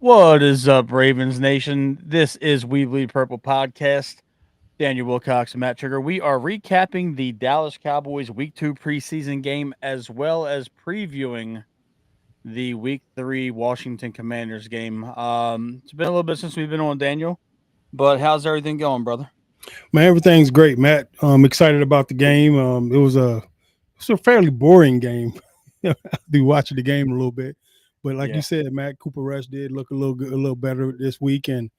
What is up, Ravens Nation? This is We Bleed Purple podcast. Daniel Wilcox and Matt Trigger. We are recapping the Dallas Cowboys Week 2 preseason game as well as previewing the Week 3 Washington Commanders game. It's been a little bit since we've been on, Daniel, but how's everything going, brother? Man, everything's great, Matt. I'm excited about the game. It was a fairly boring game. I do watching the game a little bit, but like you Yeah. said, Matt Cooper Rush did look a little good, a little better this week, and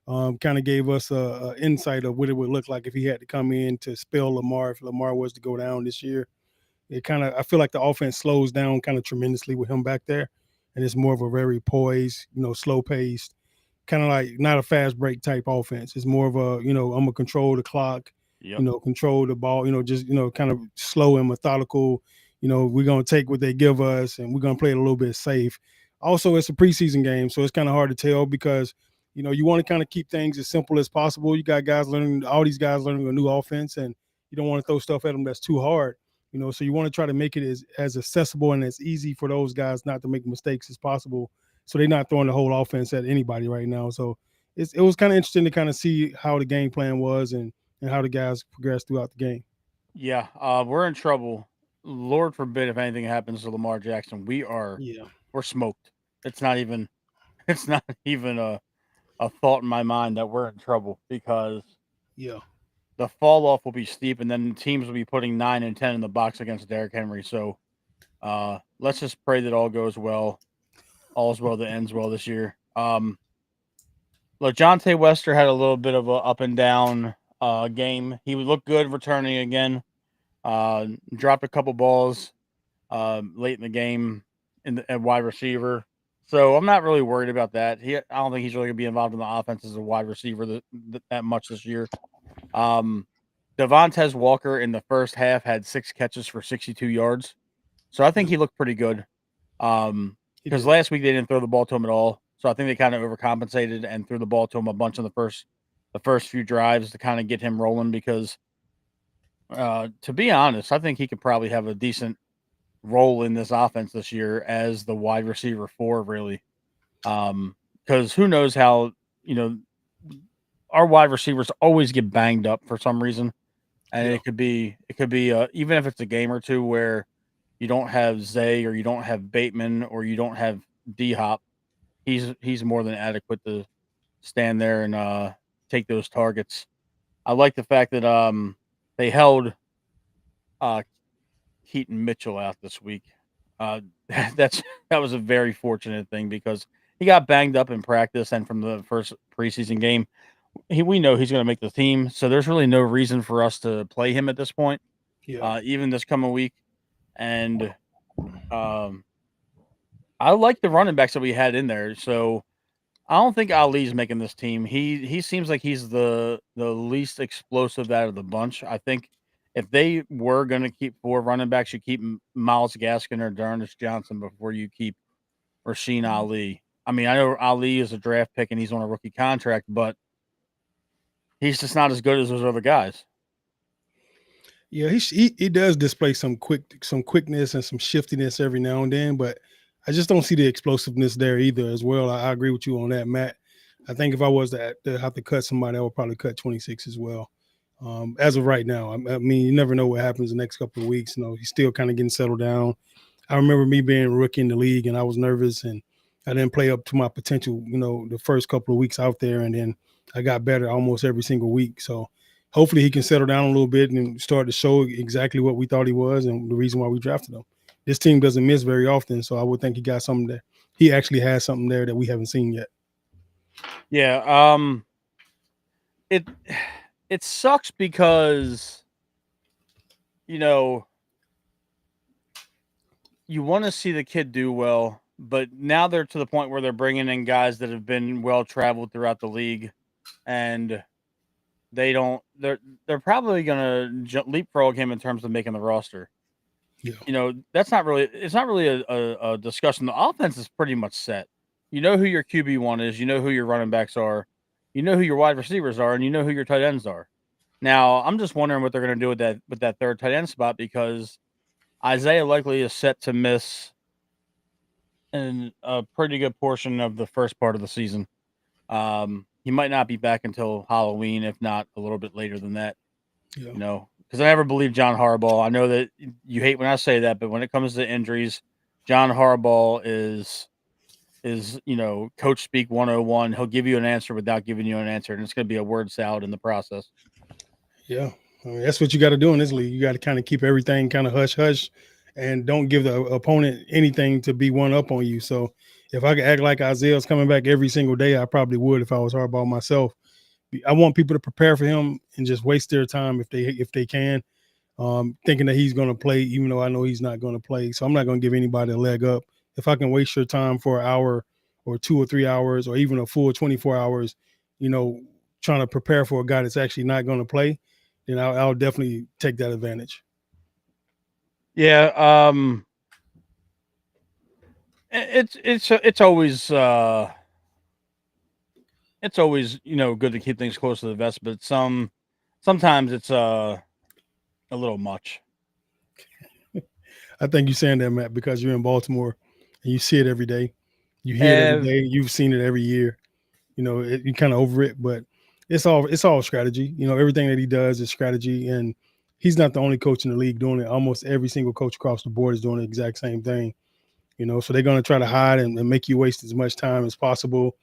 kind of gave us a insight of what it would look like if he had to come in to spell Lamar. If Lamar was to go down this year, I feel like the offense slows down kind of tremendously with him back there, and it's more of a very poised, slow paced, kind of like not a fast break type offense. It's more of a, I'm gonna control the clock, Yep. control the ball, just kind of slow and methodical. We're gonna take what they give us, and we're gonna play it a little bit safe. Also, it's a preseason game, so it's kind of hard to tell because you want to kind of keep things as simple as possible. You got all these guys learning a new offense, and you don't want to throw stuff at them that's too hard. So you want to try to make it as accessible and as easy for those guys not to make mistakes as possible, so they're not throwing the whole offense at anybody right now. So it was kind of interesting to kind of see how the game plan was and how the guys progressed throughout the game. Yeah. We're in trouble. Lord forbid if anything happens to Lamar Jackson. Yeah, We're smoked. It's not even it's not even a thought in my mind that we're in trouble because yeah, the fall off will be steep, and then teams will be putting 9 and 10 in the box against Derrick Henry. So let's just pray that all goes well, all's well that ends well this year. LeJounte Wester had a little bit of a up and down game. He would look good returning again. Dropped a couple balls late in the game at wide receiver. So I'm not really worried about that. I don't think he's really going to be involved in the offense as a wide receiver that much this year. Um, Devontae Walker in the first half had 6 catches for 62 yards. So I think yeah. he looked pretty good. He Because did. last week they didn't throw the ball to him at all. So I think they kind of overcompensated and threw the ball to him a bunch in the first few drives to kind of get him rolling. Because to be honest, I think he could probably have a decent role in this offense this year as the wide receiver four, really. Because who knows how you know our wide receivers always get banged up for some reason, and Yeah, it could be even if it's a game or two where you don't have Zay or you don't have Bateman or you don't have D Hop, he's more than adequate to stand there and take those targets. I like the fact that they held uh Keaton Mitchell out this week. Uh, that was a very fortunate thing because he got banged up in practice and from the first preseason game. We know he's going to make the team, so there's really no reason for us to play him at this point, yeah, even this coming week. And um, I like the running backs that we had in there, so I don't think Ali's making this team. He seems like he's the least explosive out of the bunch. I think if they were going to keep 4 running backs, you keep Miles Gaskin or Darnell Johnson before you keep Rasheen Ali. I mean, I know Ali is a draft pick and he's on a rookie contract, but he's just not as good as those other guys. yeah. He does display some quickness and some shiftiness every now and then, but I just don't see the explosiveness there either. As well, I agree with you on that, Matt. I think if I was to have to cut somebody, I would probably cut 26 as well. As of right now, I mean, you never know what happens the next couple of weeks. He's still kind of getting settled down. I remember me being a rookie in the league, and I was nervous, and I didn't play up to my potential. The first couple of weeks out there, and then I got better almost every single week. So hopefully, he can settle down a little bit and start to show exactly what we thought he was, and the reason why we drafted him. This team doesn't miss very often, so I would think he got something there. He actually has something there that we haven't seen yet. Yeah, it it sucks because you know you want to see the kid do well, but now they're to the point where they're bringing in guys that have been well traveled throughout the league, and they don't. They're probably gonna leapfrog him in terms of making the roster. Yeah, That's not really. It's not really a discussion. The offense is pretty much set. You know who your QB1 is. You know who your running backs are. You know who your wide receivers are, and you know who your tight ends are. Now, I'm just wondering what they're going to do with that third tight end spot because Isaiah likely is set to miss and a pretty good portion of the first part of the season. He might not be back until Halloween, if not a little bit later than that. Yeah. Because I never believed John Harbaugh. I know that you hate when I say that, but when it comes to injuries, John Harbaugh is coach speak 101. He'll give you an answer without giving you an answer, and it's going to be a word salad in the process. Yeah. I mean, that's what you got to do in this league. You got to kind of keep everything kind of hush hush and don't give the opponent anything to be one up on you. So if I could act like Isaiah's coming back every single day, I probably would if I was Harbaugh myself. I want people to prepare for him and just waste their time if they can, thinking that he's going to play, even though I know he's not going to play. So I'm not going to give anybody a leg up. If I can waste your time for an hour or 2 or 3 hours or even a full 24 hours, trying to prepare for a guy that's actually not going to play, then I'll definitely take that advantage. Yeah, it's always good to keep things close to the vest, but sometimes it's a little much. I think you're saying that, Matt, because you're in Baltimore and you see it every day. You hear it every day. You've seen it every year. You're kind of over it, but it's all strategy. Everything that he does is strategy, and he's not the only coach in the league doing it. Almost every single coach across the board is doing the exact same thing. So they're going to try to hide and make you waste as much time as possible.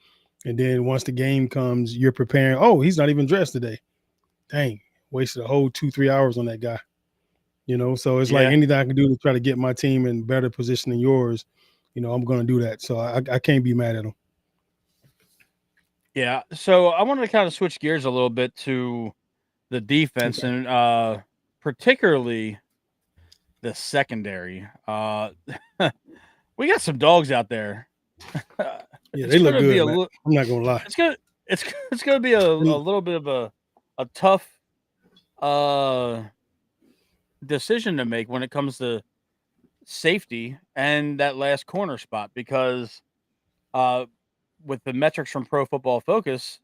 And then once the game comes, you're preparing. Oh, he's not even dressed today. Dang, wasted a whole 2-3 hours on that guy. So it's like anything I can do to try to get my team in better position than yours. I'm going to do that. So I can't be mad at him. Yeah. So I wanted to kind of switch gears a little bit to the defense and particularly the secondary. We got some dogs out there. Yeah, they look good, man. I'm not gonna lie. It's gonna it's gonna be a little bit of a tough decision to make when it comes to safety and that last corner spot because with the metrics from Pro Football Focus,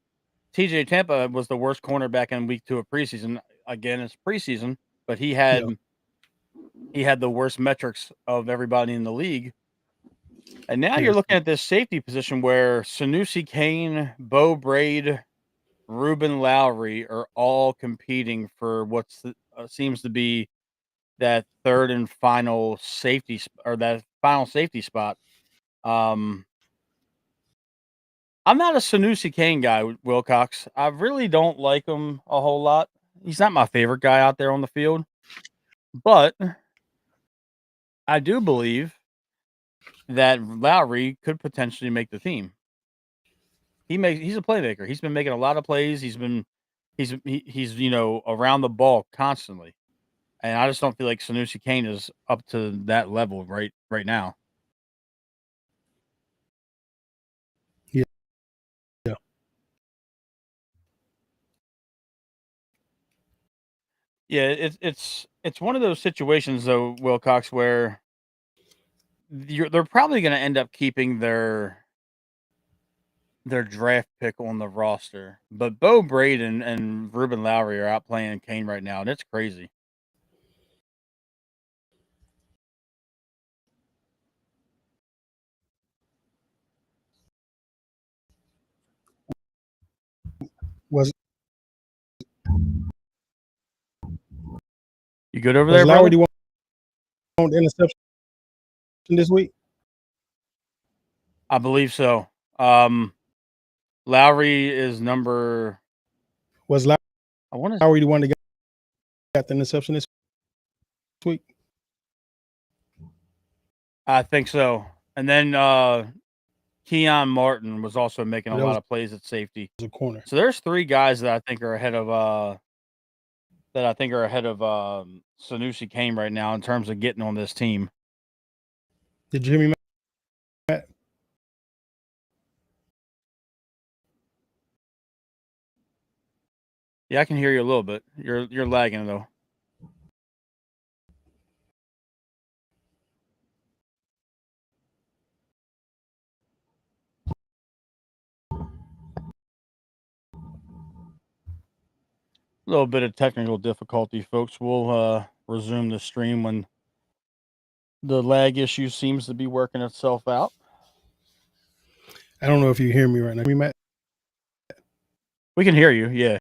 TJ Tampa was the worst cornerback in week 2 of preseason. Again, it's preseason, but he had the worst metrics of everybody in the league. And now you're looking at this safety position where Sanusi Kane, Bo Braid, Ruben Lowry are all competing for what seems to be that third and final safety or that final safety spot. I'm not a Sanusi Kane guy, Wilcox. I really don't like him a whole lot. He's not my favorite guy out there on the field, but I do believe that Lowry could potentially make the team. He's a playmaker. He's been making a lot of plays. He's around the ball constantly. And I just don't feel like Sanusi Kane is up to that level right now. Yeah. Yeah, it's one of those situations though, Wilcox, where they're probably going to end up keeping their draft pick on the roster. But Bo Braden and Ruben Lowry are out playing Kane right now, and it's crazy. Was you good over there, Lowry brother? the interception this week? I believe so. Lowry is number. Was Lowry the one that got the interception this week? I think so. And then Keon Martin was also making a lot of plays at safety. A corner. So there's 3 guys that I think are ahead of Sanusi Kane right now in terms of getting on this team. Did you hear me, Matt? Yeah, I can hear you a little bit. You're lagging though. A little bit of technical difficulty, folks. We'll resume the stream when the lag issue seems to be working itself out. I don't know if you hear me right now. Me, Matt? We can hear you. Yeah.